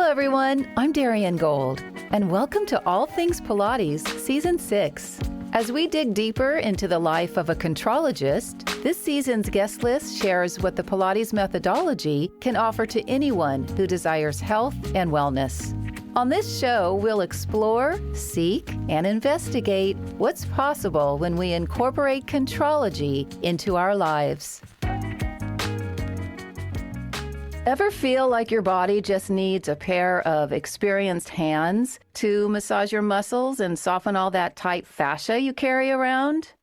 everyone. I'm Darian Gold, and welcome to All Things Pilates Season 6. As we dig deeper into the life of a contrologist, this season's guest list shares what the Pilates methodology can offer to anyone who desires health and wellness. On this show, we'll explore, seek, and investigate what's possible when we incorporate Contrology into our lives. Ever feel like your body just needs a pair of experienced hands to massage your muscles and soften all that tight fascia you carry around?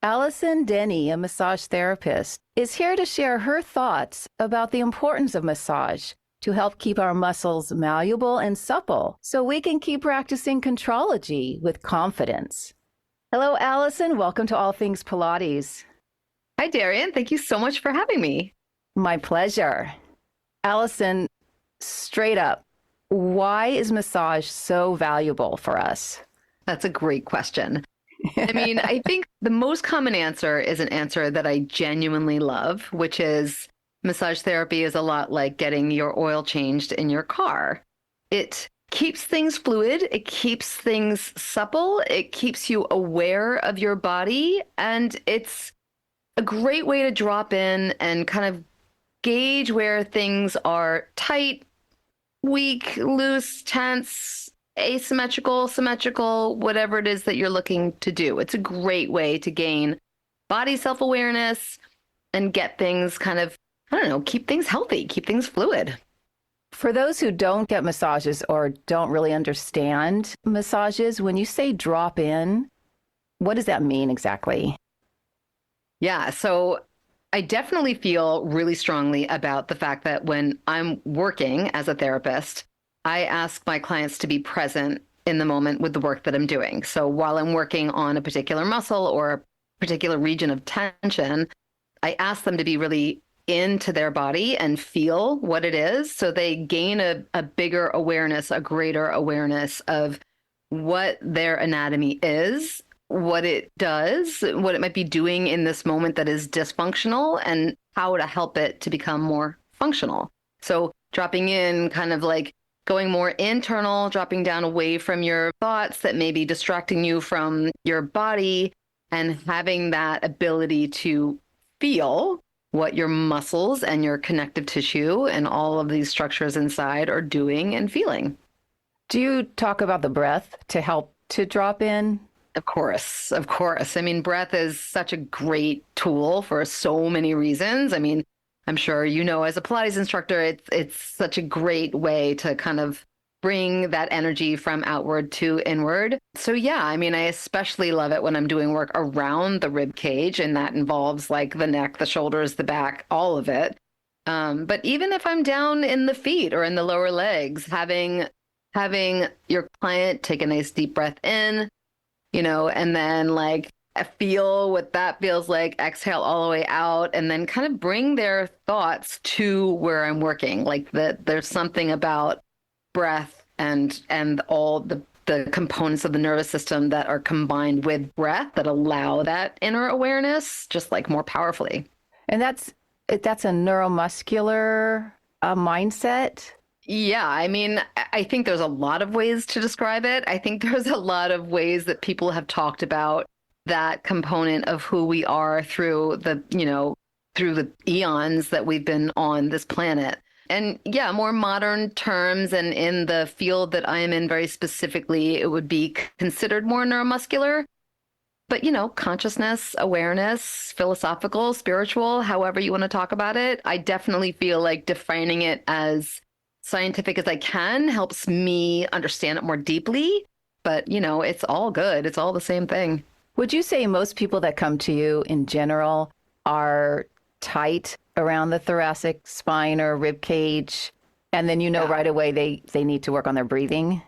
Allison Denney, a massage therapist, is here to share her thoughts about the importance of massage to help keep our muscles malleable and supple so we can keep practicing Contrology with confidence. Hello, Allison. Welcome to All Things Pilates. Hi, Darian. Thank you so much for having me. My pleasure. Allison, straight up, why is massage so valuable for us? That's a great question. I think the most common answer is an answer that I genuinely love, which is massage therapy is a lot like getting your oil changed in your car. It keeps things fluid, it keeps things supple, it keeps you aware of your body, and it's a great way to drop in and kind of gauge where things are tight, weak, loose, tense, asymmetrical, symmetrical, whatever it is that you're looking to do. It's a great way to gain body self-awareness and get things kind of, keep things healthy, keep things fluid. For those who don't get massages or don't really understand massages, when you say drop in, what does that mean exactly? Yeah, so I definitely feel really strongly about the fact that when I'm working as a therapist, I ask my clients to be present in the moment with the work that I'm doing. So while I'm working on a particular muscle or a particular region of tension, I ask them to be really into their body and feel what it is. So they gain a bigger awareness, a greater awareness of what their anatomy is, what it does, what it might be doing in this moment that is dysfunctional, and how to help it to become more functional. So dropping in, kind of like going more internal, dropping down away from your thoughts that may be distracting you from your body, and having that ability to feel what your muscles and your connective tissue and all of these structures inside are doing and feeling. Do you talk about the breath to help to drop in? Of course. Breath is such a great tool for so many reasons. I'm sure you know as a Pilates instructor, it's such a great way to kind of bring that energy from outward to inward. So yeah, I especially love it when I'm doing work around the rib cage, and that involves like the neck, the shoulders, the back, all of it. But even if I'm down in the feet or in the lower legs, having your client take a nice deep breath in, and then like feel what that feels like, exhale all the way out, and then kind of bring their thoughts to where I'm working. Like that there's something about breath and all the components of the nervous system that are combined with breath that allow that inner awareness just like more powerfully. And that's a neuromuscular mindset. Yeah, I think there's a lot of ways to describe it. I think there's a lot of ways that people have talked about that component of who we are through the eons that we've been on this planet. And yeah, more modern terms, and in the field that I am in very specifically, it would be considered more neuromuscular. But, consciousness, awareness, philosophical, spiritual, however you want to talk about it, I definitely feel like defining it as scientific as I can helps me understand it more deeply. But, it's all good. It's all the same thing. Would you say most people that come to you in general are tight around the thoracic spine or rib cage, and then right away they need to work on their breathing?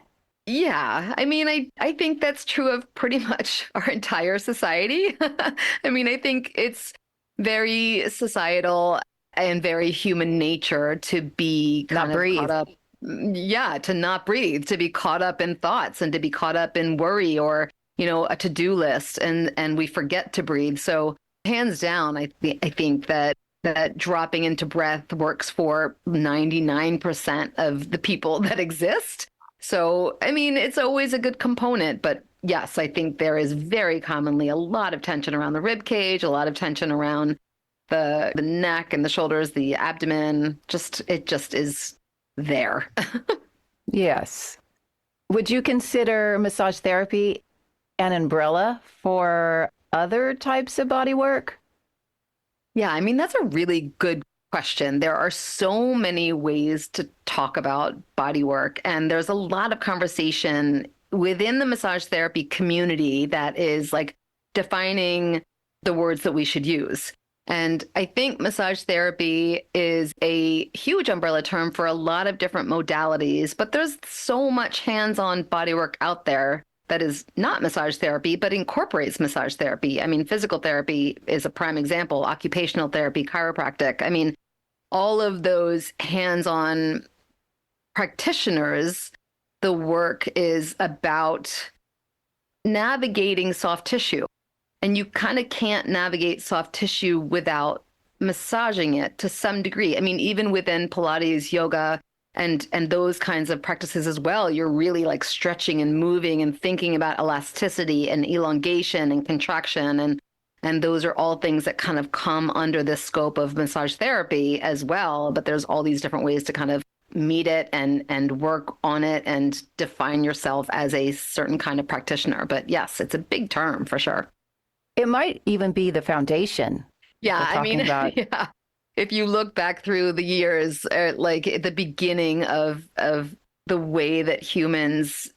Yeah, I think that's true of pretty much our entire society. I think it's very societal and very human nature to be not breathe. Caught up. Yeah, to not breathe, to be caught up in thoughts and to be caught up in worry or, a to-do list, and we forget to breathe. So hands down, I think that that dropping into breath works for 99% of the people that exist. So, I mean, it's always a good component, but yes, I think there is very commonly a lot of tension around the rib cage, a lot of tension around the neck and the shoulders, the abdomen. It just is there. Yes. Would you consider massage therapy an umbrella for other types of body work? Yeah, I mean, that's a really good question. There are so many ways to talk about body work, and there's a lot of conversation within the massage therapy community that is like defining the words that we should use. And I think massage therapy is a huge umbrella term for a lot of different modalities, but there's so much hands-on bodywork out there that is not massage therapy, but incorporates massage therapy. I mean, physical therapy is a prime example, occupational therapy, chiropractic. I mean, all of those hands-on practitioners, the work is about navigating soft tissue. And you kind of can't navigate soft tissue without massaging it to some degree. I mean, even within Pilates, yoga, and those kinds of practices as well, you're really like stretching and moving and thinking about elasticity and elongation and contraction. And those are all things that kind of come under the scope of massage therapy as well. But there's all these different ways to kind of meet it and work on it and define yourself as a certain kind of practitioner. But yes, it's a big term for sure. It might even be the foundation. Yeah, I mean, about. Yeah. If you look back through the years, like at the beginning of the way that humans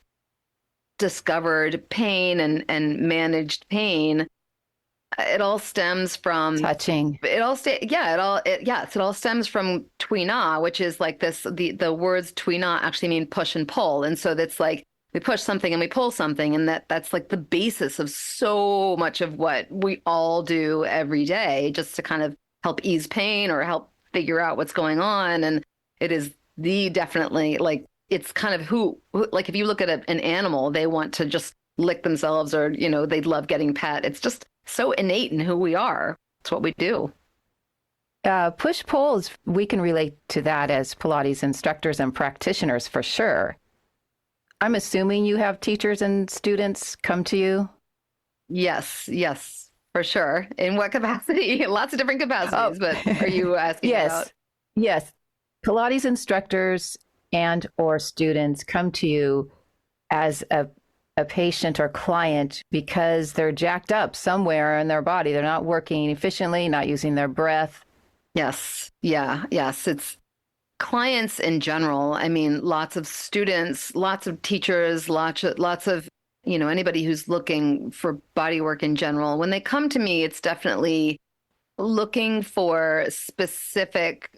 discovered pain and managed pain, it all stems from touching. It all stems from tuina, which is like this. The words tuina actually mean push and pull, and so that's like we push something and we pull something, and that's like the basis of so much of what we all do every day, just to kind of help ease pain or help figure out what's going on. And it is definitely like it's kind of who like if you look at an animal, they want to just lick themselves, or they'd love getting pet. It's just so innate in who we are. It's what we do. Push pulls, we can relate to that as Pilates instructors and practitioners for sure. I'm assuming you have teachers and students come to you? Yes, for sure. In what capacity? Lots of different capacities, but are you asking about? Yes. Pilates instructors and or students come to you as a patient or client because they're jacked up somewhere in their body. They're not working efficiently, not using their breath. Yes. Yeah. Yes. It's clients in general. I mean, lots of students, lots of teachers, lots of, anybody who's looking for body work in general. When they come to me, it's definitely looking for specific,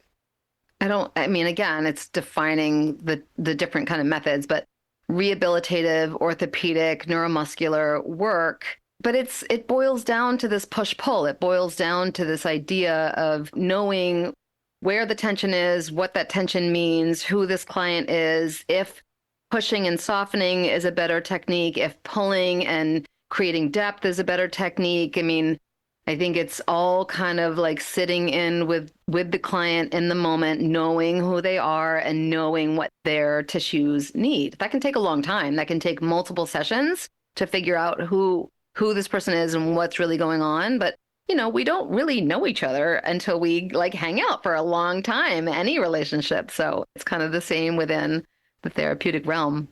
again, it's defining the different kind of methods, but rehabilitative, orthopedic, neuromuscular work. But it boils down to this push-pull. It boils down to this idea of knowing where the tension is, what that tension means, who this client is, if pushing and softening is a better technique, if pulling and creating depth is a better technique. I mean, I think it's all kind of like sitting in with the client in the moment, knowing who they are and knowing what their tissues need. That can take a long time. That can take multiple sessions to figure out who this person is and what's really going on. But we don't really know each other until we like hang out for a long time, any relationship. So it's kind of the same within the therapeutic realm.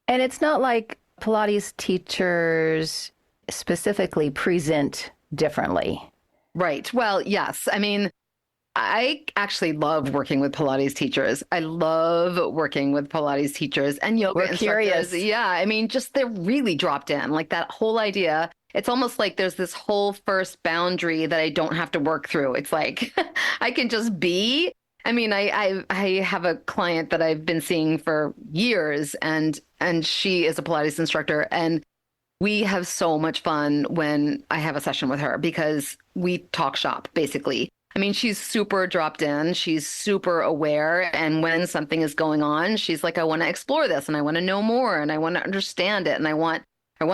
And it's not like Pilates teachers specifically present differently. Right. Well, yes. I mean, I actually love working with Pilates teachers. I love working with Pilates teachers and yoga instructors. Curious. Yeah. I mean, just they're really dropped in. Like that whole idea. It's almost like there's this whole first boundary that I don't have to work through. It's like I can just be. I mean, I have a client that I've been seeing for years, and she is a Pilates instructor, and we have so much fun when I have a session with her because we talk shop, basically. I mean, she's super dropped in. She's super aware. And when something is going on, she's like, I want to explore this and I want to know more and I want to understand it. And I want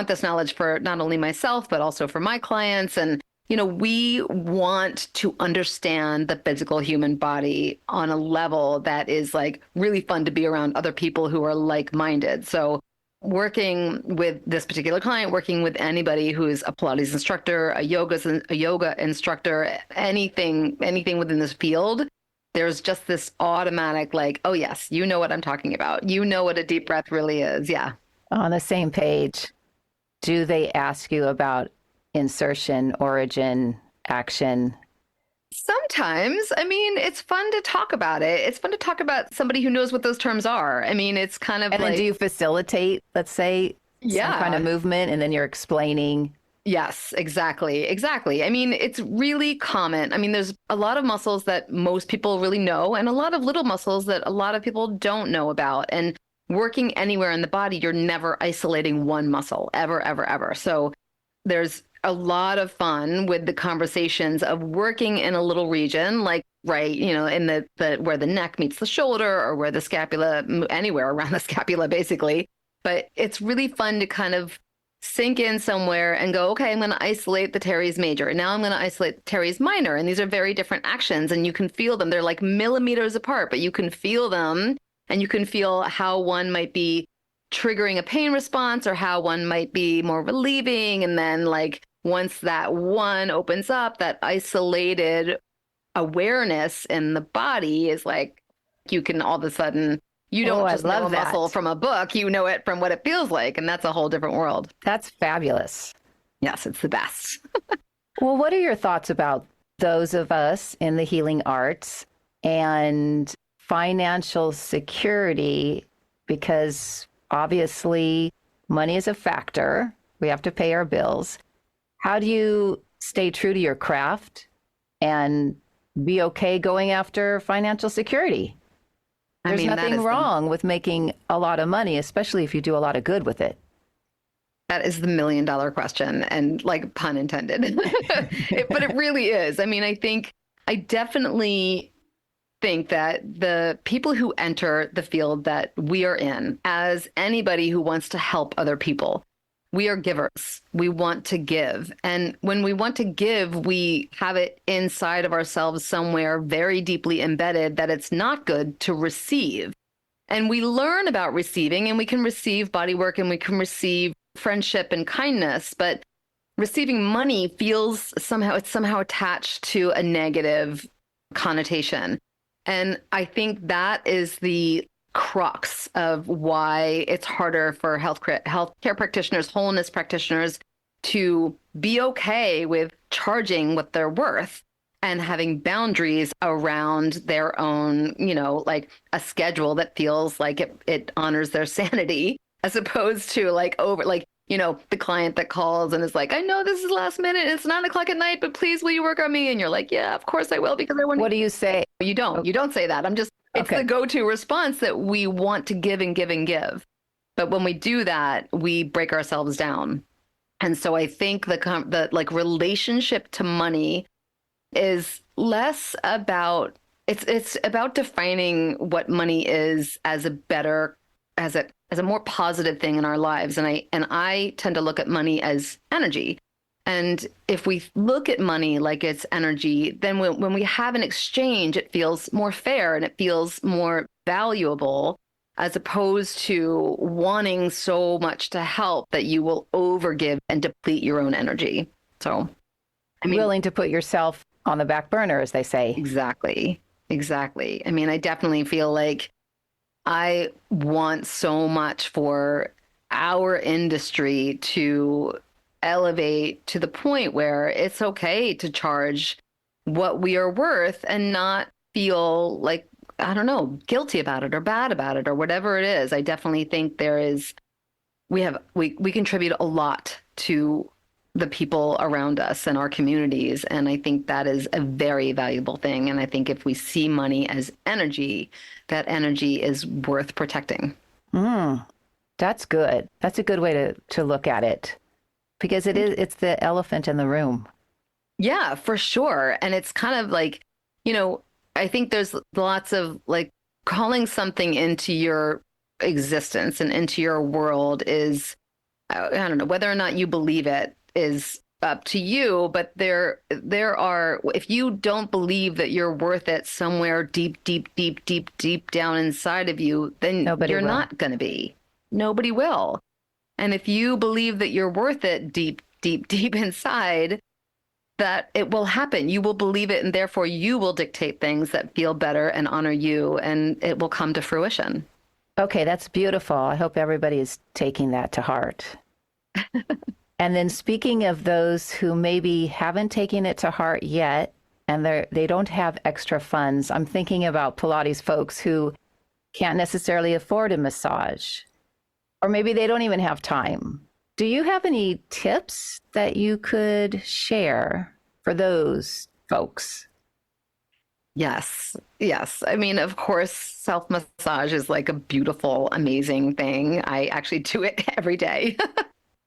this knowledge for not only myself, but also for my clients. And we want to understand the physical human body on a level that is like really fun to be around other people who are like-minded. So working with this particular client, working with anybody who's a Pilates instructor, a yoga instructor, anything within this field, there's just this automatic like, oh yes, you know what I'm talking about. You know what a deep breath really is. Yeah. On the same page, do they ask you about insertion, origin, action? Sometimes, I mean, it's fun to talk about it. It's fun to talk about somebody who knows what those terms are. I mean, it's kind of And then do you facilitate, let's say, some kind of movement, and then you're explaining? Yes, exactly. Exactly. I mean, it's really common. I mean, there's a lot of muscles that most people really know, and a lot of little muscles that a lot of people don't know about. And working anywhere in the body, you're never isolating one muscle, ever, ever, ever. So there's a lot of fun with the conversations of working in a little region, like right, in the where the neck meets the shoulder, or where the scapula, anywhere around the scapula, basically. But it's really fun to kind of sink in somewhere and go, okay, I'm going to isolate the teres major. And now I'm going to isolate the teres minor. And these are very different actions, and you can feel them. They're like millimeters apart, but you can feel them, and you can feel how one might be triggering a pain response or how one might be more relieving. And then like once that one opens up, that isolated awareness in the body is like, you can all of a sudden, you don't just know a muscle from a book, you know it from what it feels like. And that's a whole different world. That's fabulous. Yes, it's the best. Well, what are your thoughts about those of us in the healing arts and financial security? Because obviously money is a factor. We have to pay our bills. How do you stay true to your craft and be okay going after financial security? There's nothing wrong with making a lot of money, especially if you do a lot of good with it. That is the $1 million question, and like pun intended. But it really is. I mean, I definitely think that the people who enter the field that we are in, as anybody who wants to help other people, we are givers. We want to give. And when we want to give, we have it inside of ourselves somewhere very deeply embedded that it's not good to receive. And we learn about receiving, and we can receive body work, and we can receive friendship and kindness, but receiving money feels somehow attached to a negative connotation. And I think that is the crux of why it's harder for healthcare practitioners, wholeness practitioners, to be okay with charging what they're worth and having boundaries around their own, like a schedule that feels like it honors their sanity, as opposed to the client that calls and is like, I know this is last minute, it's 9:00 at night, but please, will you work on me? And you're like, yeah, of course I will, because I want to. What do you say? You don't say that. It's the go-to response that we want to give and give and give. But when we do that, we break ourselves down. And so I think the relationship to money is less about, it's about defining what money is as a more positive thing in our lives. And I tend to look at money as energy. And if we look at money like it's energy, then when we have an exchange, it feels more fair and it feels more valuable, as opposed to wanting so much to help that you will overgive and deplete your own energy. So, willing to put yourself on the back burner, as they say. Exactly. I mean, I definitely feel like I want so much for our industry to elevate to the point where it's okay to charge what we are worth and not feel like, I don't know, guilty about it or bad about it or whatever it is. I definitely think we contribute a lot to the people around us and our communities. And I think that is a very valuable thing. And I think if we see money as energy, that energy is worth protecting. That's good. That's a good way to look at it, because it's the elephant in the room. Yeah, for sure. And it's kind of like, I think there's lots of like calling something into your existence and into your world is, I don't know, whether or not you believe it is up to you, but there are, if you don't believe that you're worth it somewhere deep, deep, deep, deep, deep down inside of you, then Nobody you're will. not going to be. Nobody will. And if you believe that you're worth it deep, deep, deep inside, that it will happen. You will believe it, and therefore you will dictate things that feel better and honor you, and it will come to fruition. Okay, that's beautiful. I hope everybody is taking that to heart. And then speaking of those who maybe haven't taken it to heart yet, and they don't have extra funds, I'm thinking about Pilates folks who can't necessarily afford a massage, or maybe they don't even have time. Do you have any tips that you could share for those folks? Yes. Yes. I mean, of course, self massage is like a beautiful, amazing thing. I actually do it every day.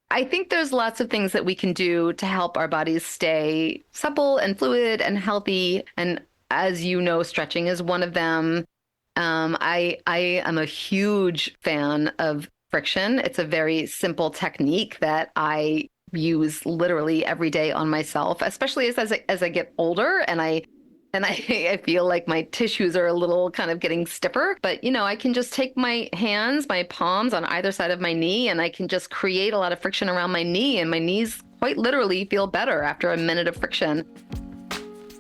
I think there's lots of things that we can do to help our bodies stay supple and fluid and healthy. And as you know, stretching is one of them. I am a huge fan of friction. It's a very simple technique that I use literally every day on myself, especially as I get older and I feel like my tissues are a little kind of getting stiffer. But, I can just take my hands, my palms on either side of my knee, and I can just create a lot of friction around my knee. And my knees quite literally feel better after a minute of friction.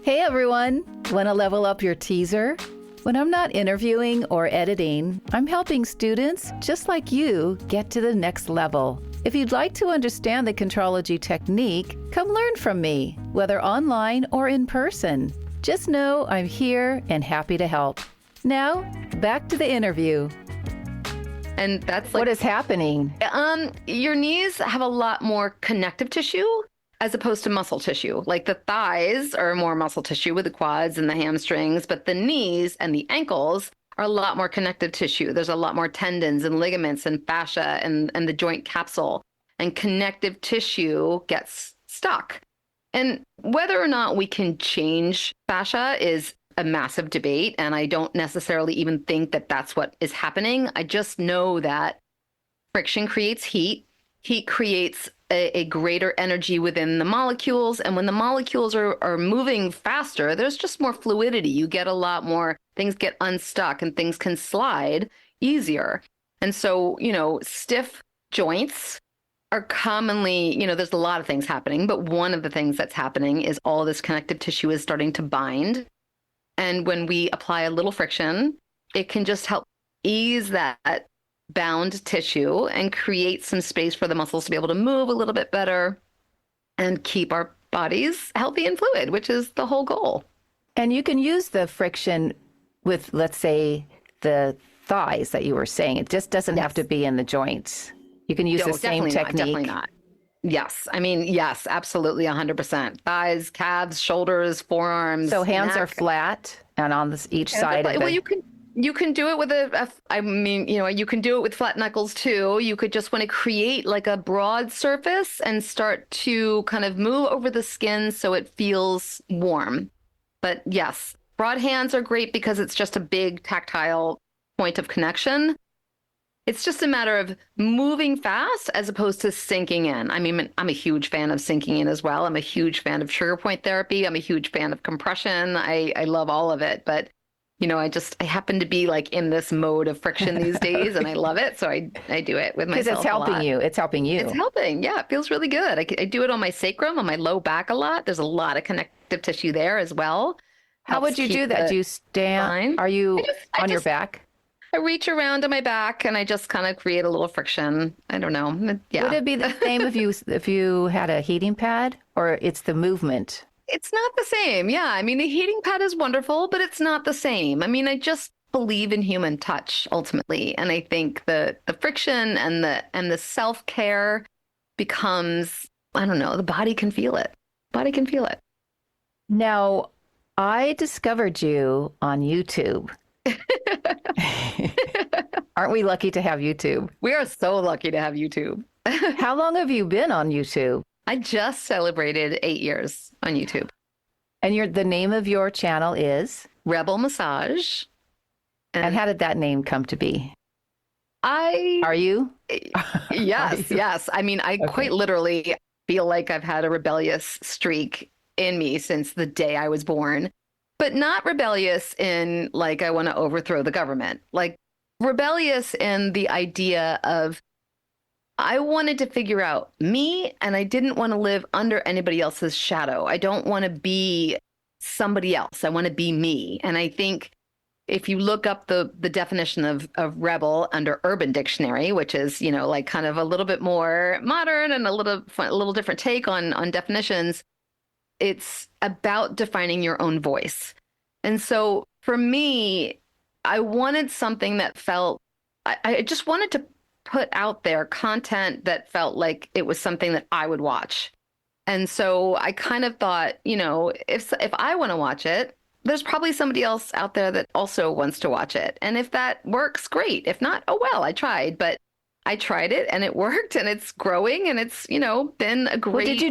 Hey, everyone. Want to level up your teaser? When I'm not interviewing or editing, I'm helping students just like you get to the next level. If you'd like to understand the Contrology technique, come learn from me, whether online or in person. Just know I'm here and happy to help. Now, back to the interview. And that's what is happening? Your knees have a lot more connective tissue as opposed to muscle tissue. Like the thighs are more muscle tissue with the quads and the hamstrings, but the knees and the ankles are a lot more connective tissue. There's a lot more tendons and ligaments and fascia and the joint capsule. And connective tissue gets stuck. And whether or not we can change fascia is a massive debate. And I don't necessarily even think that that's what is happening. I just know that friction creates heat. Heat creates a greater energy within the molecules. And when the molecules are moving faster, there's just more fluidity. You get a lot more, things get unstuck and things can slide easier. And so, stiff joints are commonly, there's a lot of things happening, but one of the things that's happening is all this connective tissue is starting to bind. And when we apply a little friction, it can just help ease that bound tissue and create some space for the muscles to be able to move a little bit better and keep our bodies healthy and fluid, which is the whole goal. And you can use the friction with, let's say, the thighs that you were saying. It just doesn't have to be in the joints. You can use the same technique. Definitely not. Yes. I mean, yes, absolutely 100%. Thighs, calves, shoulders, forearms. So hands neck. are flat and on each side of it. Well, you can do it with you can do it with flat knuckles too. You could just want to create like a broad surface and start to kind of move over the skin so it feels warm. But yes, broad hands are great because it's just a big tactile point of connection. It's just a matter of moving fast as opposed to sinking in. I mean, I'm a huge fan of sinking in as well. I'm a huge fan of trigger point therapy. I'm a huge fan of compression. I love all of it. But, I happen to be like in this mode of friction these days and I love it. So I do it with myself. Because it's helping you. It's helping you. It's helping. Yeah, it feels really good. I do it on my sacrum, on my low back a lot. There's a lot of connective tissue there as well. How would you do that? Do you stand? Are you on your back? I reach around to my back and I just kind of create a little friction. I don't know. Yeah. Would it be the same if you had a heating pad, or it's the movement? It's not the same. Yeah. I mean, the heating pad is wonderful, but it's not the same. I mean, I just believe in human touch ultimately. And I think the friction and the self-care becomes, I don't know, the body can feel it. Body can feel it. Now, I discovered you on YouTube. Aren't we lucky to have YouTube? We are so lucky to have YouTube. How long have you been on YouTube? I just celebrated 8 years on YouTube. And the name of your channel is? Rebel Massage. And how did that name come to be? Are you? Yes, yes. I mean, quite literally, feel like I've had a rebellious streak in me since the day I was born, but not rebellious in like, I want to overthrow the government, like rebellious in the idea of I wanted to figure out me and I didn't want to live under anybody else's shadow. I don't want to be somebody else. I want to be me. And I think if you look up the definition of rebel under Urban Dictionary, which is, you know, like kind of a little bit more modern and a little different take on definitions, it's about defining your own voice. And so for me, I wanted something that felt, I just wanted to put out there content that felt like it was something that I would watch. And so I kind of thought, you know, if I want to watch it, there's probably somebody else out there that also wants to watch it. And if that works, great. If not, oh well, I tried. But I tried it and it worked and it's growing and it's, you know, been a great. Well, did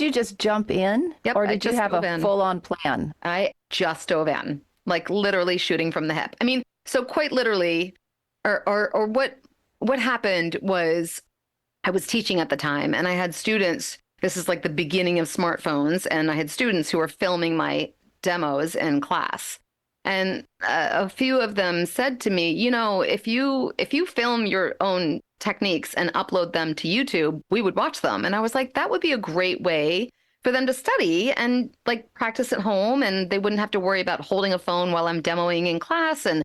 you just jump in? Yep, or did you have a full-on plan? I just dove in, like literally shooting from the hip. I mean, so quite literally, or what happened was I was teaching at the time and I had students. This is like the beginning of smartphones, and I had students who were filming my demos in class. And a few of them said to me, you know, if you film your own techniques and upload them to YouTube, we would watch them. And I was like, that would be a great way for them to study and like practice at home, and they wouldn't have to worry about holding a phone while I'm demoing in class. And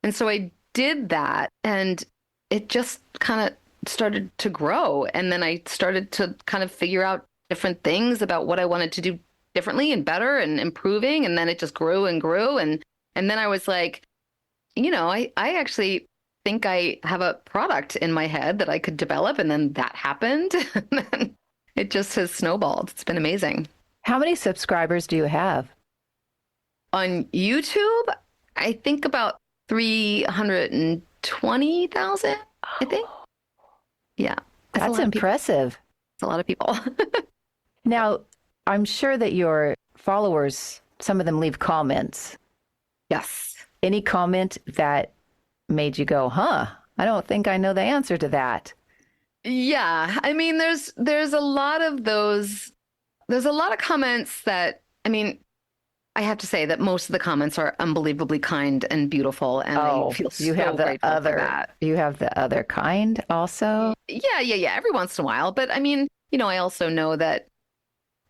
so I did that, and it just kind of started to grow. And then I started to kind of figure out different things about what I wanted to do differently and better and improving. And then it just grew and grew. And then I was like, you know, I actually think I have a product in my head that I could develop. And then that happened. And then it just has snowballed. It's been amazing. How many subscribers do you have? On YouTube, I think about 320,000, I think. Yeah. That's impressive. It's a lot of people. Now, I'm sure that your followers, some of them leave comments. Yes. Any comment that made you go, huh, I don't think I know the answer to that? Yeah. I mean, there's a lot of those. There's a lot of comments that, I mean, I have to say that most of the comments are unbelievably kind and beautiful, and I feel so grateful for that. You have the other kind also? Yeah. Every once in a while. But I mean, you know, I also know that,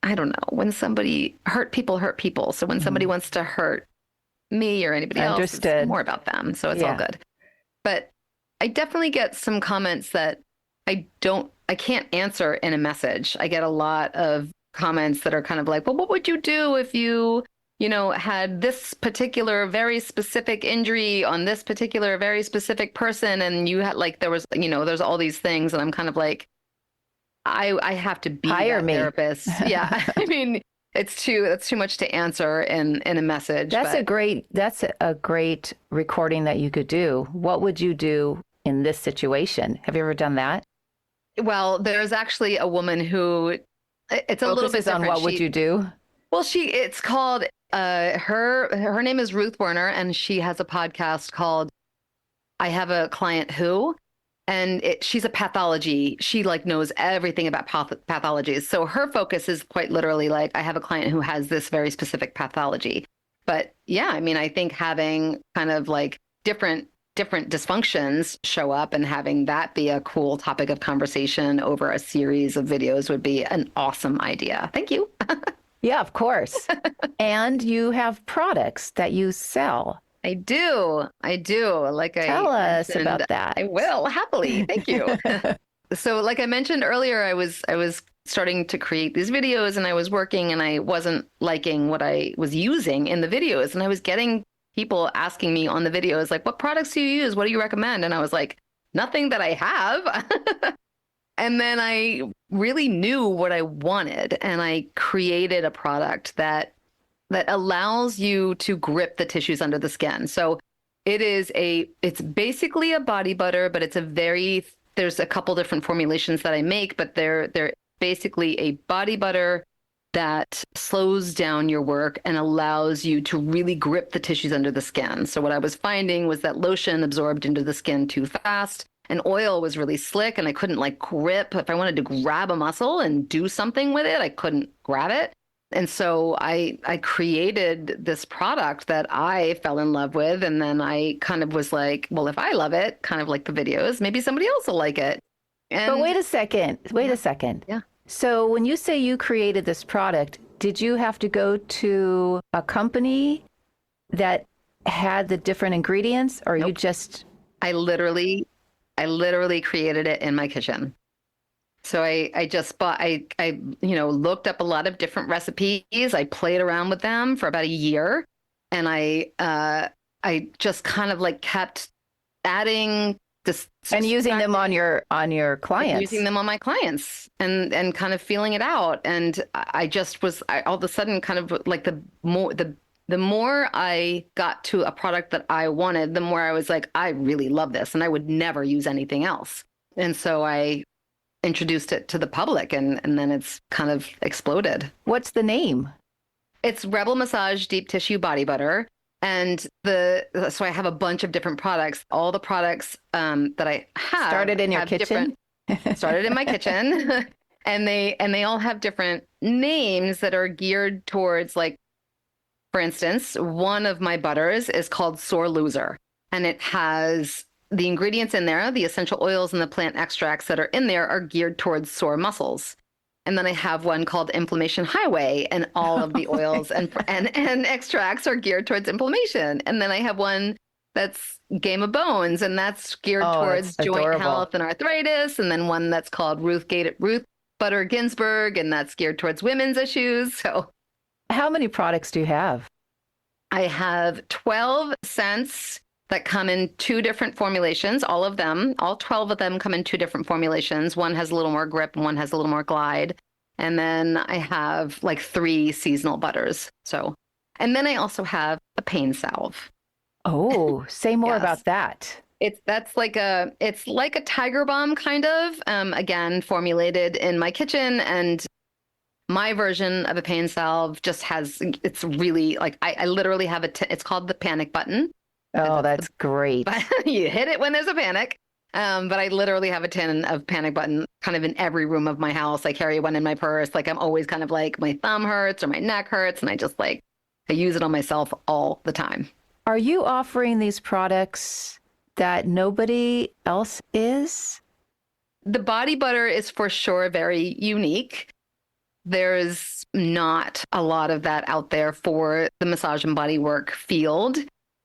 I don't know, when somebody hurt people. So when somebody wants to hurt me or anybody else, it's more about them. So it's all good. But I definitely get some comments that I can't answer in a message. I get a lot of comments that are kind of like, well, what would you do if you know, had this particular very specific injury on this particular very specific person, and you had like, there was, you know, there's all these things, and I'm kind of like, I have to be Hire that me. Therapist. Yeah. I mean, that's too much to answer in a message. That's a great recording that you could do. What would you do in this situation? Have you ever done that? Well, there's actually a woman who, it's a little bit different. On what would you do? Well, it's called, her name is Ruth Werner, and she has a podcast called I Have a Client Who, and she's a pathology. She like knows everything about pathologies. So her focus is quite literally like, I have a client who has this very specific pathology. But yeah, I mean, I think having kind of like different dysfunctions show up and having that be a cool topic of conversation over a series of videos would be an awesome idea. Thank you. Yeah, of course. And you have products that you sell. I do. Tell us about that. I will happily. Thank you. So like I mentioned earlier, I was starting to create these videos, and I was working, and I wasn't liking what I was using in the videos. And I was getting people asking me on the videos, like, what products do you use? What do you recommend? And I was like, nothing that I have. And then I really knew what I wanted, and I created a product that allows you to grip the tissues under the skin. So it's basically a body butter, but there's a couple different formulations that I make, but they're basically a body butter that slows down your work and allows you to really grip the tissues under the skin. So what I was finding was that lotion absorbed into the skin too fast, and oil was really slick and I couldn't like grip. If I wanted to grab a muscle and do something with it, I couldn't grab it. And so I created this product that I fell in love with. And then I kind of was like, well, if I love it, kind of like the videos, maybe somebody else will like it. And But wait a second. Wait a second. Yeah. So when you say you created this product, did you have to go to a company that had the different ingredients, or you just... I literally created it in my kitchen. So I just bought, looked up a lot of different recipes. I played around with them for about a year, and I just kind of like kept adding this and using them on your clients. Using them on my clients and kind of feeling it out. And I just was all of a sudden kind of like the more I got to a product that I wanted, the more I was like, I really love this and I would never use anything else. And so I introduced it to the public, and then it's kind of exploded. What's the name? It's Rebel Massage Deep Tissue Body Butter. And so I have a bunch of different products. All the products that I have started in your kitchen. Started in my kitchen, and they all have different names that are geared towards, like, for instance, one of my butters is called Sore Loser, and it has the ingredients in there, the essential oils and the plant extracts that are in there are geared towards sore muscles. And then I have one called Inflammation Highway, and all of the oils and extracts are geared towards inflammation. And then I have one that's Game of Bones, and that's geared towards joint health and arthritis. And then one that's called Ruth Butter Ginsburg, and that's geared towards women's issues. So, how many products do you have? I have 12 scents that come in 2 different formulations. All 12 of them come in 2 different formulations. One has a little more grip and one has a little more glide. And then I have like 3 seasonal butters. So, and then I also have a pain salve. Oh, say more about that. It's like a Tiger Balm kind of, again, formulated in my kitchen. And my version of a pain salve just it's really like, I literally have it's called the panic button. Oh, that's great. You hit it when there's a panic. But I literally have a tin of panic button kind of in every room of my house. I carry one in my purse. Like, I'm always kind of like, my thumb hurts or my neck hurts, and I use it on myself all the time. Are you offering these products that nobody else is? The body butter is for sure very unique. There's not a lot of that out there for the massage and body work field.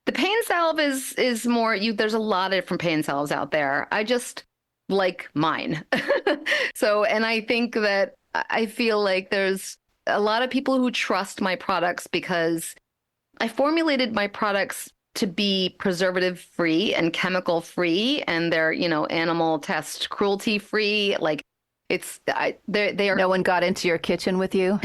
The pain salve is more, there's a lot of different pain salves out there. I just like mine. So, and I think that I feel like there's a lot of people who trust my products because I formulated my products to be preservative free and chemical free, and they're, animal test cruelty free. Like, they are. No one got into your kitchen with you?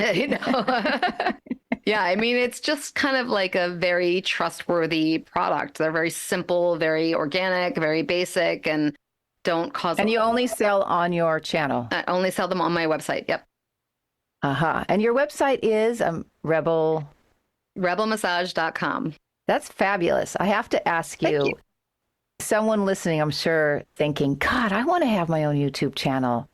Yeah, I mean, it's just kind of like a very trustworthy product. They're very simple, very organic, very basic, and don't cause... And you only sell on your channel? I only sell them on my website, yep. Uh-huh. And your website is rebelmassage.com. That's fabulous. I have to ask you. Thank you. Someone listening, I'm sure, thinking, God, I want to have my own YouTube channel.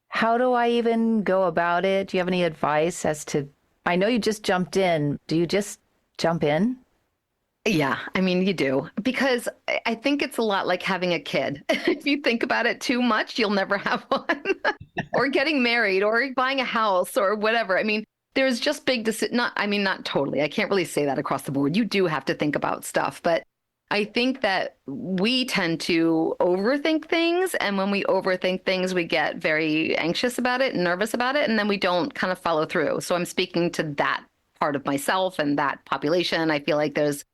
How do I even go about it? Do you have any advice as to... I know you just jumped in. Do you just jump in? Yeah, I mean, you do. Because I think it's a lot like having a kid. If you think about it too much, you'll never have one. Or getting married or buying a house or whatever. I mean, there's just big not totally. I can't really say that across the board. You do have to think about stuff. But I think that we tend to overthink things. And when we overthink things, we get very anxious about it and nervous about it. And then we don't kind of follow through. So I'm speaking to that part of myself and that population. I feel like there's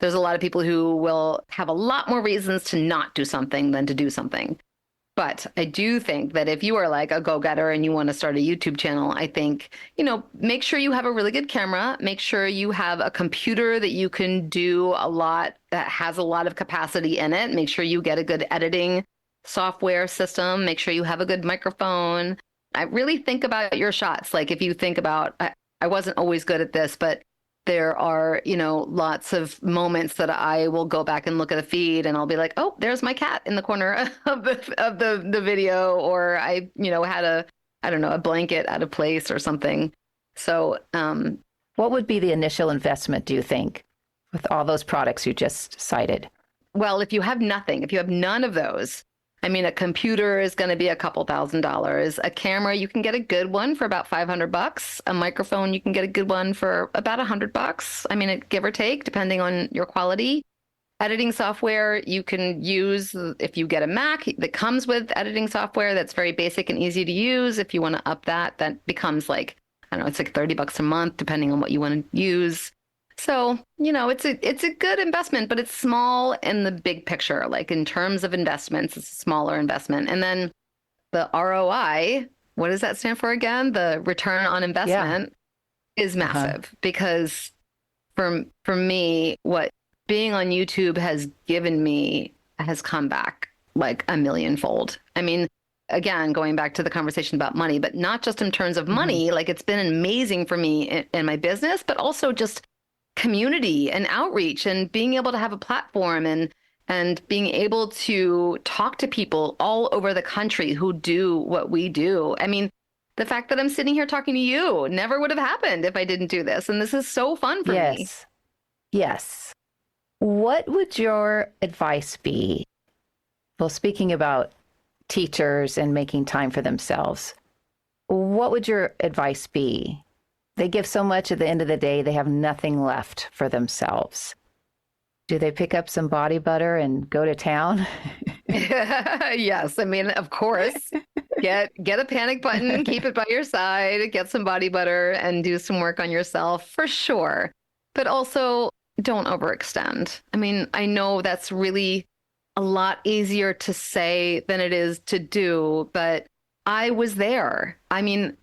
a lot of people who will have a lot more reasons to not do something than to do something. But I do think that if you are like a go-getter and you want to start a YouTube channel, I think, make sure you have a really good camera. Make sure you have a computer that you can do a lot, that has a lot of capacity in it. Make sure you get a good editing software system. Make sure you have a good microphone. I really think about your shots. Like, if you think about, I wasn't always good at this, but There are, lots of moments that I will go back and look at a feed and I'll be like, oh, there's my cat in the corner of the video, or I, had a blanket out of place or something. So, what would be the initial investment, do you think, with all those products you just cited? well, if you have none of those, I mean, a computer is going to be a couple $1,000s. A camera, you can get a good one for about $500. A microphone, you can get a good one for about $100. I mean, give or take, depending on your quality. Editing software, you can use, if you get a Mac that comes with editing software that's very basic and easy to use. If you want to up that, that becomes like, I don't know, it's like $30 a month, depending on what you want to use. So, it's a good investment, but it's small in the big picture. Like in terms of investments, it's a smaller investment. And then the ROI, what does that stand for again? The return on investment is massive because for me, what being on YouTube has given me has come back like a millionfold. I mean, again, going back to the conversation about money, but not just in terms of money, like it's been amazing for me in my business, but also just community and outreach and being able to have a platform and being able to talk to people all over the country who do what we do. I mean, the fact that I'm sitting here talking to you never would have happened if I didn't do this. And this is so fun for me. Yes. What would your advice be? Well, speaking about teachers and making time for themselves, what would your advice be? They give so much at the end of the day, they have nothing left for themselves. Do they pick up some body butter and go to town? Yes. I mean, of course, get a panic button, keep it by your side, get some body butter and do some work on yourself for sure. But also don't overextend. I mean, I know that's really a lot easier to say than it is to do, but I was there. I mean,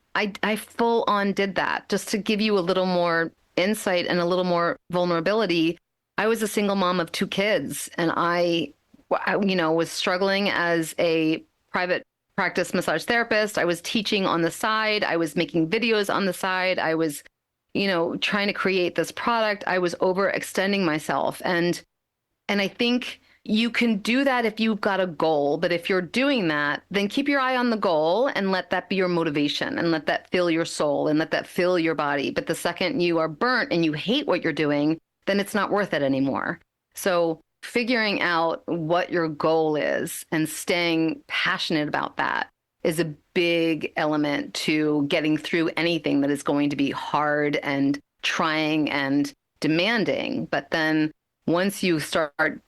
I full on did that. Just to give you a little more insight and a little more vulnerability, I was a single mom of 2 kids, and I was struggling as a private practice massage therapist. I was teaching on the side. I was making videos on the side. I was, trying to create this product. I was overextending myself. And I think you can do that if you've got a goal, but if you're doing that, then keep your eye on the goal and let that be your motivation and let that fill your soul and let that fill your body. But the second you are burnt and you hate what you're doing, then it's not worth it anymore. So figuring out what your goal is and staying passionate about that is a big element to getting through anything that is going to be hard and trying and demanding. But then once you start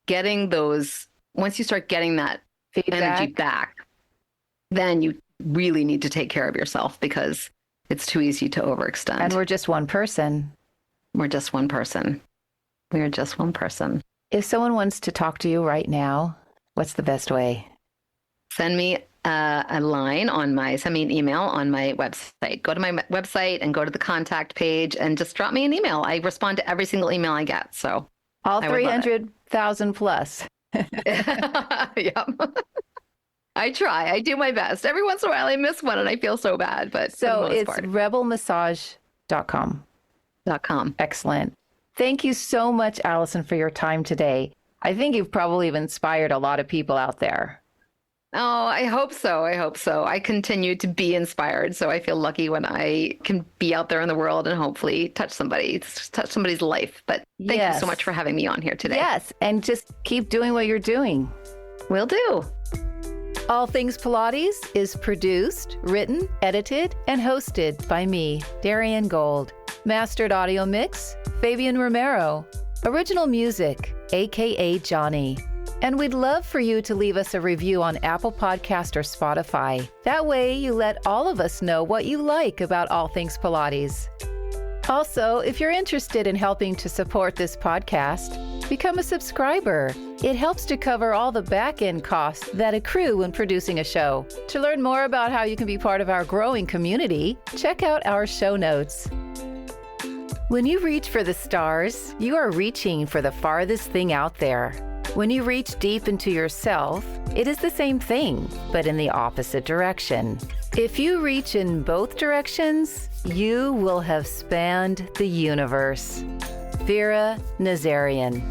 getting that energy back, then you really need to take care of yourself because it's too easy to overextend. And we're just one person. We're just one person. We are just one person. If someone wants to talk to you right now, what's the best way? Send me send me an email on my website. Go to my website and go to the contact page and just drop me an email. I respond to every single email I get. So all 300,000 plus. Yep. I try. I do my best. Every once in a while I miss one and I feel so bad. But so it's rebelmassage.com. Excellent. Thank you so much, Allison, for your time today. I think you've probably inspired a lot of people out there. Oh, I hope so. I continue to be inspired. So I feel lucky when I can be out there in the world and hopefully touch somebody's life. But thank you so much for having me on here today. Yes. And just keep doing what you're doing. Will do. All Things Pilates is produced, written, edited, and hosted by me, Darian Gold. Mastered audio mix, Fabian Romero. Original music, a.k.a. Johnny. And we'd love for you to leave us a review on Apple Podcast or Spotify. That way you let all of us know what you like about All Things Pilates. Also, if you're interested in helping to support this podcast, become a subscriber. It helps to cover all the back-end costs that accrue when producing a show. To learn more about how you can be part of our growing community, check out our show notes. When you reach for the stars, you are reaching for the farthest thing out there. When you reach deep into yourself, it is the same thing, but in the opposite direction. If you reach in both directions, you will have spanned the universe. Vera Nazarian.